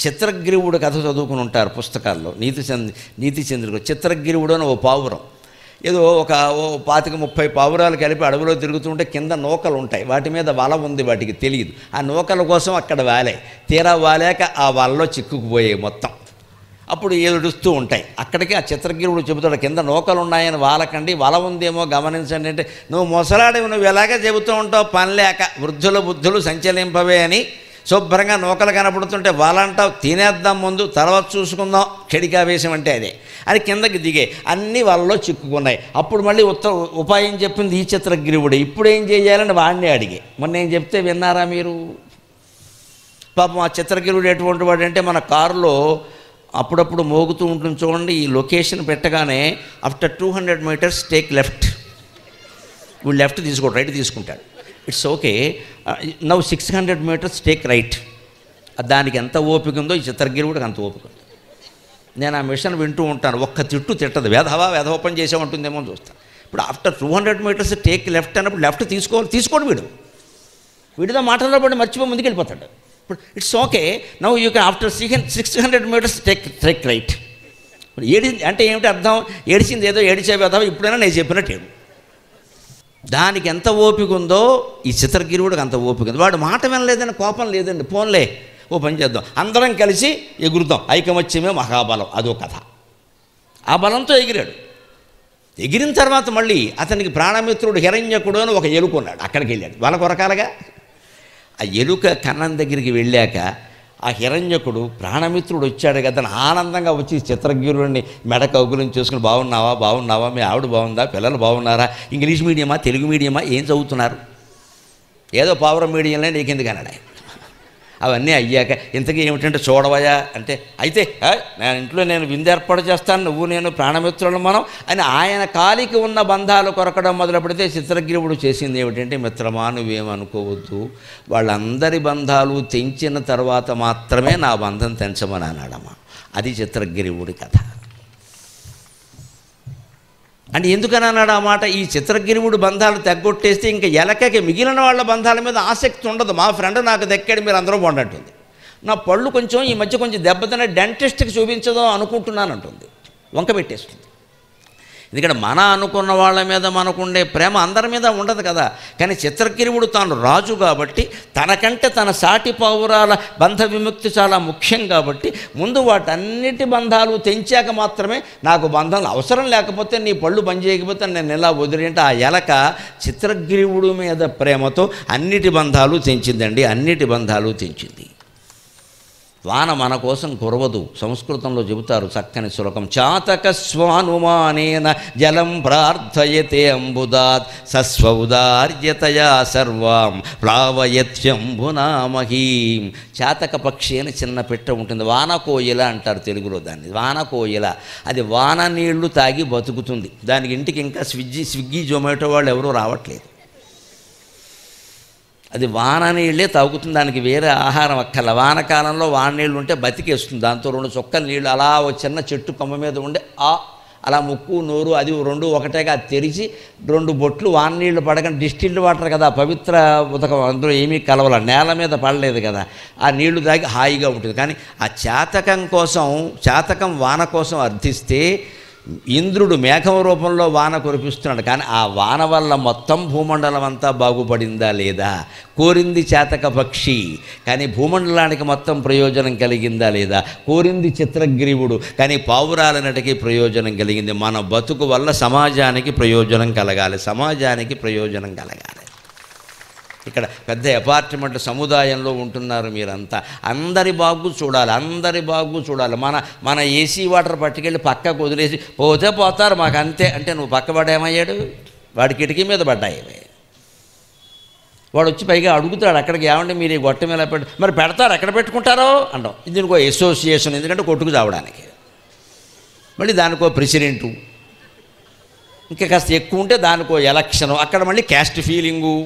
చిత్రగ్రీవుడు కథ చదువుకుని ఉంటారు పుస్తకాల్లో. నీతి చంద్రుడు చిత్రగ్రీవుడు అని ఓ పావురం, ఏదో ఓ 25-30 పావురాలు కలిపి అడవిలో తిరుగుతుంటే కింద నూకలు ఉంటాయి, వాటి మీద వల ఉంది, వాటికి తెలియదు. ఆ నూకల కోసం అక్కడ వాలాయి, తీరా వాలాక ఆ వలలో చిక్కుకుపోయాయి మొత్తం. అప్పుడు ఏడుస్తూ ఉంటాయి. అక్కడికి ఆ చిత్రగ్రీవుడు చెబుతాడు, కింద నూకలు ఉన్నాయని వాలకండి, వల ఉందేమో గమనించండి అంటే, నువ్వు ముసలాడివి, నువ్వు ఎలాగే చెబుతూ ఉంటావు, పని లేక వృద్ధుల బుద్ధులు సంచలింపవే అని. శుభ్రంగా నూకలు కనపడుతుంటే వాళ్ళంటావు తినేద్దాం ముందు, తర్వాత చూసుకుందాం, చెడికావేశం అంటే అదే అని కిందకి దిగే అన్నీ వాళ్ళలో చిక్కుకున్నాయి. అప్పుడు మళ్ళీ ఉపాయం చెప్పింది ఈ చిత్రగ్రీవుడు. ఇప్పుడు ఏం చేయాలని వాడిని అడిగే, మొన్న నేను చెప్తే విన్నారా మీరు? పాపం ఆ చిత్రగ్రీవుడు ఎటువంటి వాడు అంటే, మన కారులో అప్పుడప్పుడు మోగుతూ ఉంటుంది చూడండి, ఈ లొకేషన్ పెట్టగానే ఆఫ్టర్ 200 మీటర్స్ టేక్ లెఫ్ట్, వీడు లెఫ్ట్ తీసుకోడు, రైట్ తీసుకుంటాడు. It's okay, now 600 metres take right. దానికి ఎంత ఓపిక ఉందో ఈ చిత్రగ్రీవుడికి అంత ఓపిక ఉంది. నేను ఆ మిషన్ వింటూ ఉంటాను, ఒక్క తిట్టు తిట్టదు, వేధవోపం చేసామంటుందేమో అని చూస్తాను. ఇప్పుడు ఆఫ్టర్ 200 మీటర్స్ టేక్ లెఫ్ట్ అన్నప్పుడు లెఫ్ట్ తీసుకోడు వీడితో మాటల్లో పడి మర్చిపోయి ముందుకు వెళ్ళిపోతాడు. ఇప్పుడు it's okay, now you can after 600 metres take right. ఇప్పుడు అంటే ఏమిటి అర్థం? ఏడిచింది ఏదో ఏడిచే వేధవ, ఇప్పుడైనా నేను చెప్పినట్టు ఏడు. దానికి ఎంత ఓపిక ఉందో ఈ చిత్రగిరివుడికి అంత ఓపిక ఉంది. వాడు మాట వినలేదని కోపం లేదండి, పోన్లే ఓ పని చేద్దాం, అందరం కలిసి ఎగురుతాం, ఐకమత్యమే మహాబలం, అదో కథ. ఆ బలంతో ఎగిరాడు. ఎగిరిన తర్వాత మళ్ళీ అతనికి ప్రాణమిత్రుడు హిరణ్యకుడు అని ఒక ఎలుకున్నాడు, అక్కడికి వెళ్ళాడు, వాళ్ళ కొరకాలగా. ఆ ఎలుక కన్నం దగ్గరికి వెళ్ళాక ఆ హిరణ్యకుడు ప్రాణమిత్రుడు వచ్చాడు కదా అని ఆనందంగా వచ్చి చిత్రగిరుడిని మెడ కౌగులించి చూసుకుని, బాగున్నావా, మీ ఆవిడ బాగుందా, పిల్లలు బాగున్నారా, ఇంగ్లీష్ మీడియమా తెలుగు మీడియమా, ఏం చదువుతున్నారు, ఏదో పావురం మీడియంలో నీకెందుకు అన్నాడు ఆయన. అవన్నీ అయ్యాక ఇంతకీ ఏమిటంటే చూడవయా అంటే, అయితే ఇంట్లో నేను విందు ఏర్పాటు చేస్తాను, నువ్వు నేను ప్రాణమిత్రులు మనం అని ఆయన కాలికి ఉన్న బంధాలు కొరకడం మొదలు పెడితే చిత్రగ్రీవుడు చేసింది ఏమిటంటే, మిత్రమా నువ్వేమనుకోవద్దు, వాళ్ళందరి బంధాలు తెంచిన తర్వాత మాత్రమే నా బంధం తెంచమని అన్నాడమ్మా. అది చిత్రగ్రీవుడి కథ. అంటే ఎందుకని అన్నాడు ఆ మాట? ఈ చిత్రగిరివుడు బంధాలు తెగ్గొట్టేస్తే ఇంకా ఎలకకి మిగిలిన వాళ్ళ బంధాల మీద ఆసక్తి ఉండదు. మా ఫ్రెండ్ నాకు దక్కాడు, మీరు అందరూ బాగుంటుంది. నా పళ్ళు కొంచెం ఈ మధ్య కొంచెం దెబ్బతిన్న డెంటిస్ట్కి చూపించదో అనుకుంటున్నాను అంటుంది, వంక పెట్టేస్తుంది. ఎందుకంటే మన అనుకున్న వాళ్ళ మీద మనకుండే ప్రేమ అందరి మీద ఉండదు కదా. కానీ చిత్రగిరివుడు తాను రాజు కాబట్టి, తనకంటే తన సాటి పౌరాల బంధ విముక్తి చాలా ముఖ్యం కాబట్టి, ముందు వాటన్నిటి బంధాలు తెంచాక మాత్రమే నాకు బంధాలు అవసరం, లేకపోతే నీ పళ్ళు పనిచేయకపోతే నేను ఎలా వదిలి అంటే, ఆ ఎలక చిత్రగిరివుడు మీద ప్రేమతో అన్నిటి బంధాలు తెంచిందండి, అన్నిటి బంధాలు తెంచింది. వాన మన కోసం కురవదు. సంస్కృతంలో చెబుతారు చక్కని శ్లోకం, చాతక స్వానుమానేన జలం ప్రార్థయతే అంబుదాత్ సస్వౌదార్యతయా సర్వాం ప్లావయత్యంబునామహీం. చాతక పక్షి అని చిన్న పెట్ట ఉంటుంది, వానకోయిల అంటారు తెలుగులో దాన్ని, వానకోయిల. అది వాన నీళ్లు తాగి బతుకుతుంది. దానికి ఇంటికి ఇంకా స్విగ్గీ జొమాటో వాళ్ళు ఎవరూ రావట్లేదు. అది వాన నీళ్ళే తాగుతుంది, దానికి వేరే ఆహారం అక్కర్ల. వానకాలంలో వాన నీళ్ళు ఉంటే బతికేస్తుంది. దాంతో 2 చుక్కల నీళ్ళు అలా ఒక చిన్న చెట్టు కొమ్మ మీద ఉండి అలా ముక్కు నోరు అది 2 ఒకటేగా తెరిచి 2 బొట్లు వాన నీళ్లు పడకుండా, డిస్టిల్డ్ వాటర్ కదా పవిత్ర ఉదకం, అందులో ఏమీ కలవల, నేల మీద పడలేదు కదా, ఆ నీళ్లు తాగి హాయిగా ఉంటుంది. కానీ ఆ చాతకం వాన కోసం అర్థిస్తే ఇంద్రుడు మేఘం రూపంలో వాన కురిపిస్తున్నాడు. కానీ ఆ వాన వల్ల మొత్తం భూమండలం అంతా బాగుపడిందా లేదా? కోరింది చాతక పక్షి, కానీ భూమండలానికి మొత్తం ప్రయోజనం కలిగిందా లేదా? కోరింది చిత్రగ్రీవుడు, కానీ పావురాలన్నిటికీ ప్రయోజనం కలిగింది. మన బతుకు వల్ల సమాజానికి ప్రయోజనం కలగాలి, సమాజానికి ప్రయోజనం కలగాలి. ఇక్కడ పెద్ద అపార్ట్మెంట్ సముదాయంలో ఉంటున్నారు మీరంతా, అందరి బాగు చూడాలి. మన ఏసీ వాటర్ పట్టుకెళ్ళి పక్కకు వదిలేసి పోతే పోతారు మాకు అంతే అంటే, నువ్వు పక్కబడేమయ్యాడు, వాడి కిటికీ మీద పడ్డాయి. వాడు వచ్చి పైగా అడుగుతాడు, అక్కడికి ఏమంటే మీరు ఈ గొట్టం ఎలా మరి పెడతారు, ఎక్కడ పెట్టుకుంటారో అంటాం. దీనికో అసోసియేషన్, ఎందుకంటే కొట్టుకు చావడానికి, మళ్ళీ దానికో ప్రెసిడెంటు, ఇంకా కాస్త ఎక్కువ ఉంటే దానికో ఎలక్షను, అక్కడ మళ్ళీ క్యాస్ట్ ఫీలింగు.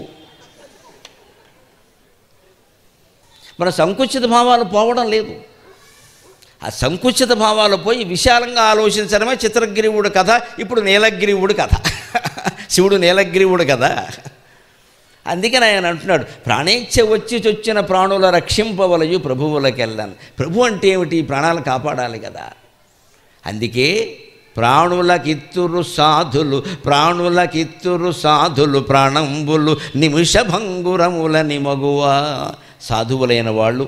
మన సంకుచిత భావాలు పోవడం లేదు. ఆ సంకుచిత భావాలు పోయి విశాలంగా ఆలోచించడమే చిత్రగ్రీవుడు కథ. ఇప్పుడు నీలగ్రీవుడు కథ, శివుడు నీలగ్రీవుడు కదా. అందుకని ఆయన అంటున్నాడు, ప్రాణేచ్ఛ వచ్చి చొచ్చిన ప్రాణుల రక్షింపవలయు ప్రభువులకెళ్ళాను. ప్రభు అంటే ఏమిటి? ప్రాణాలు కాపాడాలి కదా. అందుకే ప్రాణులకిత్తురు సాధులు ప్రాణంబులు నిమిషభంగురముల నిమగువ. సాధువులైన వాళ్ళు,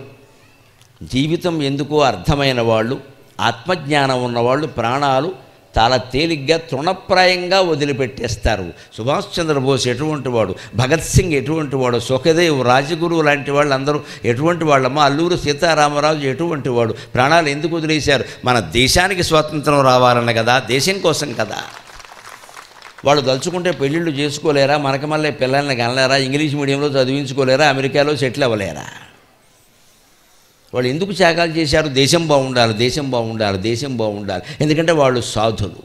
జీవితం ఎందుకో అర్థమైన వాళ్ళు, ఆత్మజ్ఞానం ఉన్నవాళ్ళు ప్రాణాలు చాలా తేలిగ్గా తృణప్రాయంగా వదిలిపెట్టేస్తారు. సుభాష్ చంద్రబోస్ ఎటువంటి వాడు, భగత్ సింగ్ ఎటువంటి వాడు, సుఖదేవ్, రాజగురువు లాంటి వాళ్ళు అందరూ ఎటువంటి వాళ్ళమ్మా, అల్లూరు సీతారామరాజు ఎటువంటి వాడు. ప్రాణాలు ఎందుకు వదిలేశారు? మన దేశానికి స్వాతంత్రం రావాలన్న కదా, దేశం కోసం కదా. వాళ్ళు తలుచుకుంటే పెళ్ళిళ్ళు చేసుకోలేరా? మనకి మళ్ళీ పిల్లల్ని కనలేరా? ఇంగ్లీష్ మీడియంలో చదివించుకోలేరా? అమెరికాలో సెటిల్ అవ్వలేరా? వాళ్ళు ఎందుకు త్యాగాలు చేశారు? దేశం బాగుండాలి, దేశం బాగుండాలి, దేశం బాగుండాలి. ఎందుకంటే వాళ్ళు సాధులు.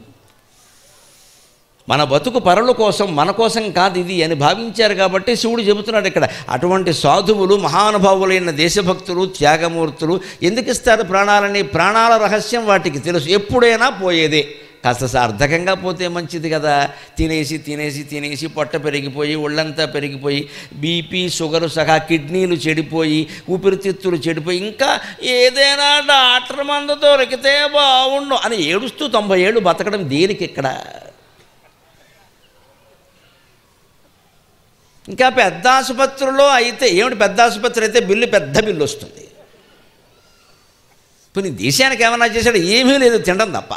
మన బతుకు పరుల కోసం, మన కోసం కాదు ఇది అని భావించారు కాబట్టి శివుడు చెబుతున్నాడు ఇక్కడ, అటువంటి సాధువులు, మహానుభావులైన దేశభక్తులు, త్యాగమూర్తులు ఎందుకు ఇస్తారు ప్రాణాలని? ప్రాణాల రహస్యం వాటికి తెలుసు. ఎప్పుడైనా పోయేదే. కాస్త సార్థకంగా పోతే మంచిది కదా. తినేసి తినేసి తినేసి పొట్ట పెరిగిపోయి, ఒళ్ళంతా పెరిగిపోయి, బీపీ, షుగరు సహా కిడ్నీలు చెడిపోయి, ఊపిరితిత్తులు చెడిపోయి, ఇంకా ఏదైనా డాక్టర్ మందు దొరికితే బాగుండు అని ఏడుస్తూ 90 ఏళ్ళు బతకడం దేనికి ఇక్కడ? ఇంకా పెద్ద ఆసుపత్రిలో అయితే ఏమిటి? పెద్ద ఆసుపత్రి అయితే పెద్ద బిల్లు వస్తుంది. ఇప్పుడు దేశానికి ఏమన్నా చేశాడు? ఏమీ లేదు, తినడం తప్ప.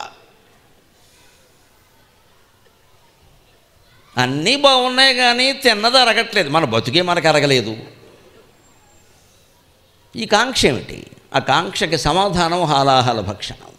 అన్నీ బాగున్నాయి కానీ తిన్నది అరగట్లేదు. మన బతుకే మనకు అరగలేదు. ఈ కాంక్ష ఏమిటి? ఆ కాంక్షకి సమాధానం హాలాహల భక్షణం.